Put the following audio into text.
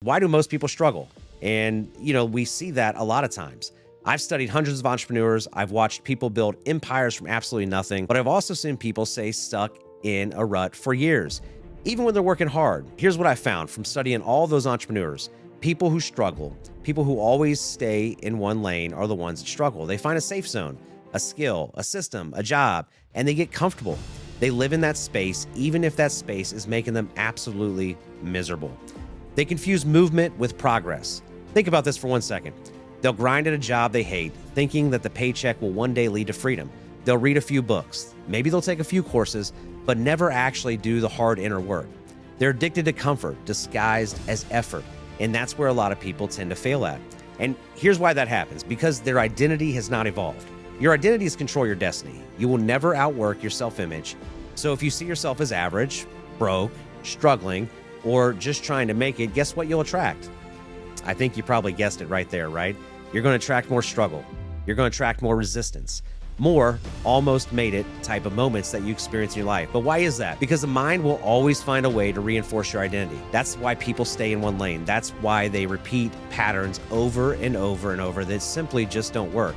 Why do most people struggle? And, we see that a lot of times. I've studied hundreds of entrepreneurs. I've watched people build empires from absolutely nothing, but I've also seen people stay stuck in a rut for years, even when they're working hard. Here's what I found from studying all those entrepreneurs. People who struggle, people who always stay in one lane are the ones that struggle. They find a safe zone, a skill, a system, a job, and they get comfortable. They live in that space, even if that space is making them absolutely miserable. They confuse movement with progress. Think about this for 1 second. They'll grind at a job they hate, thinking that the paycheck will one day lead to freedom. They'll read a few books. Maybe they'll take a few courses, but never actually do the hard inner work. They're addicted to comfort, disguised as effort. And that's where a lot of people tend to fail at. And here's why that happens, because their identity has not evolved. Your identities control your destiny. You will never outwork your self-image. So if you see yourself as average, broke, struggling, or just trying to make it, guess what you'll attract? I think you probably guessed it right there, right? You're going to attract more struggle. You're going to attract more resistance, more almost made it type of moments that you experience in your life. But why is that? Because the mind will always find a way to reinforce your identity. That's why people stay in one lane. That's why they repeat patterns over and over and over that simply just don't work.